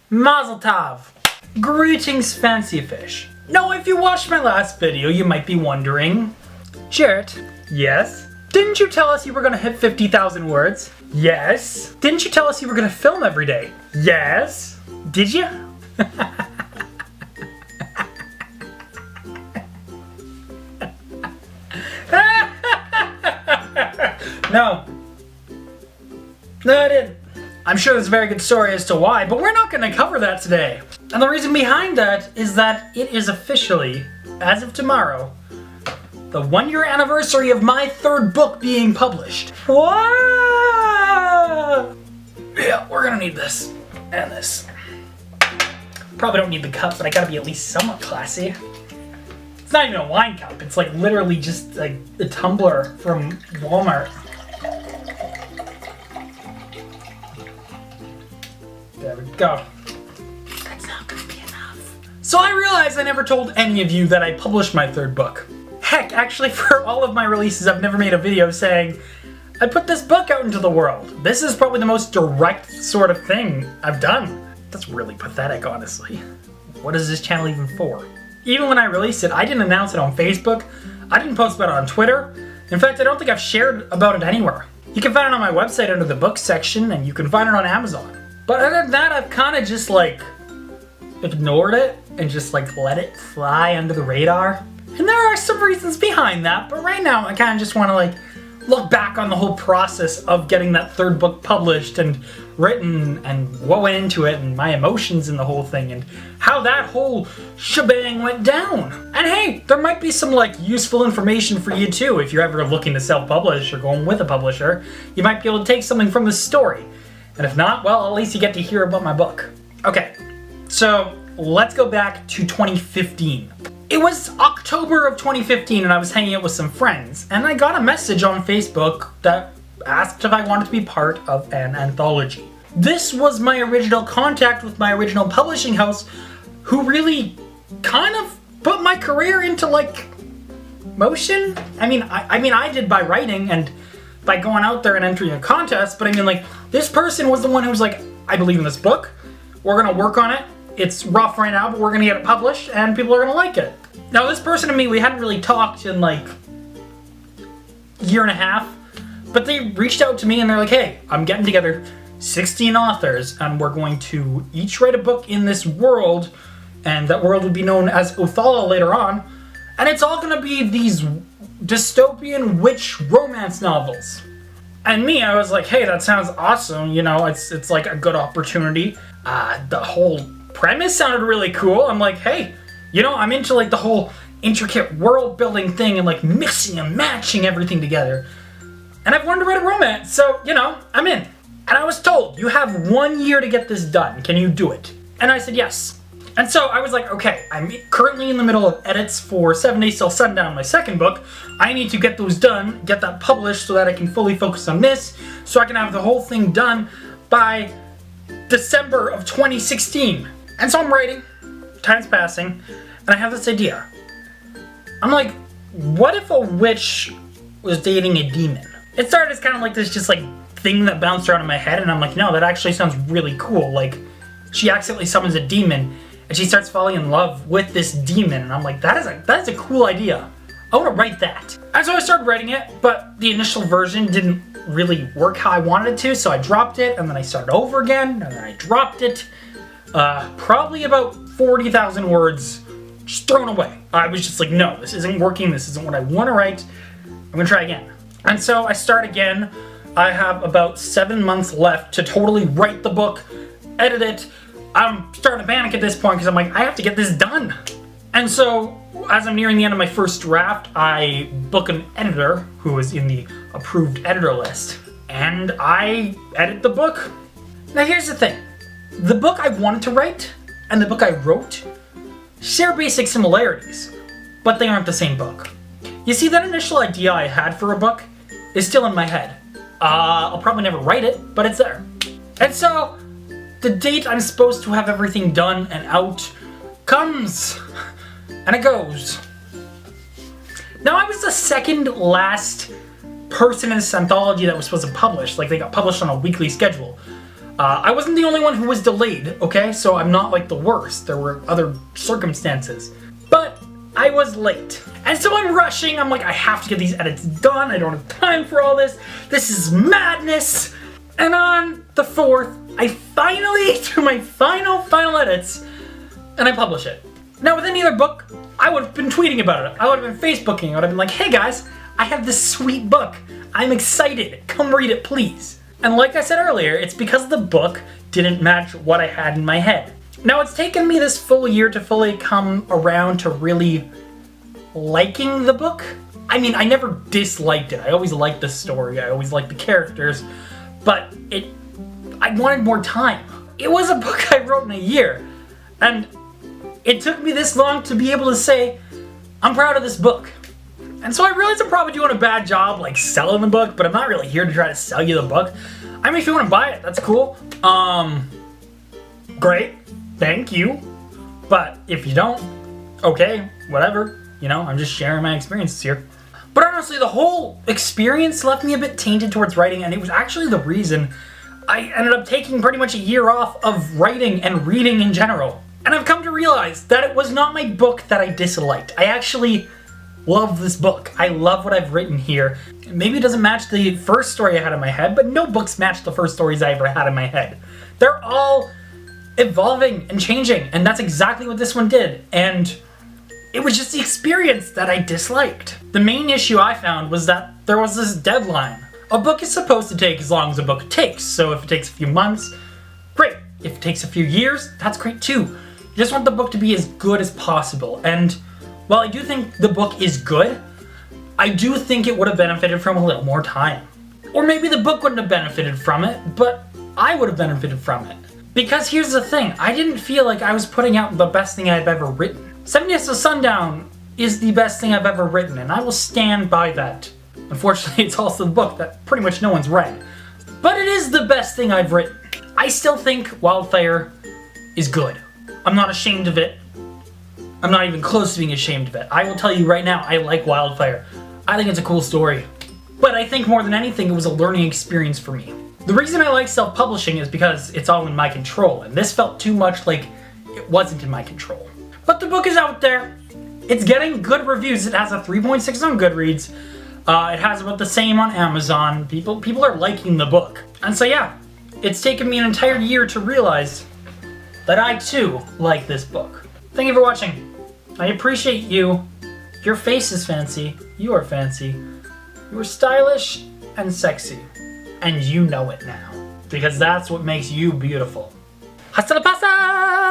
Mazel tov! Greetings, fancy fish. Now, if you watched my last video, you might be wondering, Jarrett, yes? Didn't you tell us you were gonna hit 50,000 words? Yes. Didn't you tell us you were gonna film every day? Yes. Did you? No. No, I didn't. I'm sure there's a very good story as to why, but we're not going to cover that today. And the reason behind that is that it is officially, as of tomorrow, the 1-year anniversary of my 3rd book being published. Wow! Yeah, we're going to need this. And this. Probably don't need the cup, but I gotta be at least somewhat classy. It's not even a wine cup, it's like literally just like a tumbler from Walmart. There we go. That's not gonna be enough. So I realized I never told any of you that I published my 3rd book. Heck, actually for all of my releases I've never made a video saying, I put this book out into the world. This is probably the most direct sort of thing I've done. That's really pathetic, honestly. What is this channel even for? Even when I released it, I didn't announce it on Facebook. I didn't post about it on Twitter. In fact, I don't think I've shared about it anywhere. You can find it on my website under the books section, and you can find it on Amazon. But other than that, I've kind of just like ignored it and just like let it fly under the radar. And there are some reasons behind that, but right now I kind of just want to like look back on the whole process of getting that 3rd book published and written and what went into it and my emotions in the whole thing and how that whole shebang went down. And hey, there might be some like useful information for you too if you're ever looking to self-publish or going with a publisher. You might be able to take something from the story. And if not, well, at least you get to hear about my book. Okay, so let's go back to 2015. It was October of 2015 and I was hanging out with some friends and I got a message on Facebook that asked if I wanted to be part of an anthology. This was my original contact with my original publishing house who really kind of put my career into like motion. I mean I did by writing and by going out there and entering a contest, but I mean like this person was the one who was like, I believe in this book, we're gonna work on it. It's rough right now, but we're gonna get it published and people are gonna like it. Now this person and me, we hadn't really talked in like a year and a half, but they reached out to me and they're like, hey, I'm getting together 16 authors and we're going to each write a book in this world, and that world would be known as Othala later on, and it's all gonna be these dystopian witch romance novels. And me, I was like, hey, that sounds awesome, you know, it's like a good opportunity. The whole premise sounded really cool. I'm like, hey, you know, I'm into like the whole intricate world building thing and like mixing and matching everything together. And I've wanted to write a romance, so, you know, I'm in. And I was told, you have 1 year to get this done. Can you do it? And I said yes. And so I was like, okay, I'm currently in the middle of edits for 7 Days Till Sundown, my 2nd book. I need to get those done, get that published so that I can fully focus on this, so I can have the whole thing done by December of 2016. And so I'm writing, time's passing, and I have this idea. I'm like, what if a witch was dating a demon? It started as kind of like this just like thing that bounced around in my head, and I'm like, no, that actually sounds really cool. Like, she accidentally summons a demon, and she starts falling in love with this demon, and I'm like, that is a cool idea. I want to write that. And so I started writing it, but the initial version didn't really work how I wanted it to, so I dropped it, and then I started over again, and then I dropped it. Probably about 40,000 words just thrown away. I was just like, no, this isn't working. This isn't what I want to write. I'm going to try again. And so I start again. I have about 7 months left to totally write the book, edit it. I'm starting to panic at this point because I'm like, I have to get this done. And so as I'm nearing the end of my 1st draft, I book an editor who is in the approved editor list. And I edit the book. Now here's the thing. The book I wanted to write and the book I wrote share basic similarities, but they aren't the same book. You see, that initial idea I had for a book is still in my head. I'll probably never write it, but it's there. And so, the date I'm supposed to have everything done and out comes, and it goes. Now, I was the 2nd last person in this anthology that was supposed to publish. Like, they got published on a weekly schedule. I wasn't the only one who was delayed, okay? So I'm not like the worst. There were other circumstances. But I was late. And so I'm rushing. I'm like, I have to get these edits done. I don't have time for all this. This is madness. And on the 4th, I finally do my final edits and I publish it. Now with any other book, I would have been tweeting about it. I would have been Facebooking. I would have been like, hey guys, I have this sweet book. I'm excited. Come read it, please. And like I said earlier, it's because the book didn't match what I had in my head. Now it's taken me this full year to fully come around to really liking the book. I mean, I never disliked it. I always liked the story. I always liked the characters. But I wanted more time. It was a book I wrote in a year. And it took me this long to be able to say, I'm proud of this book. And so I realize I'm probably doing a bad job like selling the book, but I'm not really here to try to sell you the book. I mean, if you want to buy it, that's cool. Great. Thank you. But if you don't, okay, whatever. You know, I'm just sharing my experiences here. But honestly, the whole experience left me a bit tainted towards writing, and it was actually the reason I ended up taking pretty much a year off of writing and reading in general. And I've come to realize that it was not my book that I disliked. I actually love this book. I love what I've written here. Maybe it doesn't match the first story I had in my head, but no books match the first stories I ever had in my head. They're all evolving and changing, and that's exactly what this one did. And it was just the experience that I disliked. The main issue I found was that there was this deadline. A book is supposed to take as long as a book takes, so if it takes a few months, great. If it takes a few years, that's great too. You just want the book to be as good as possible. And while I do think the book is good, I do think it would have benefited from a little more time. Or maybe the book wouldn't have benefited from it, but I would have benefited from it. Because here's the thing, I didn't feel like I was putting out the best thing I've ever written. 7 Years to Sundown is the best thing I've ever written, and I will stand by that. Unfortunately, it's also the book that pretty much no one's read. But it is the best thing I've written. I still think Wildfire is good. I'm not ashamed of it. I'm not even close to being ashamed of it. I will tell you right now, I like Wildfire. I think it's a cool story. But I think more than anything, it was a learning experience for me. The reason I like self-publishing is because it's all in my control, and this felt too much like it wasn't in my control. But the book is out there. It's getting good reviews. It has a 3.6 on Goodreads. It has about the same on Amazon. People are liking the book. And so yeah, it's taken me an entire year to realize that I too like this book. Thank you for watching. I appreciate you. Your face is fancy. You are fancy. You are stylish and sexy. And you know it now. Because that's what makes you beautiful. Hasta la pasta!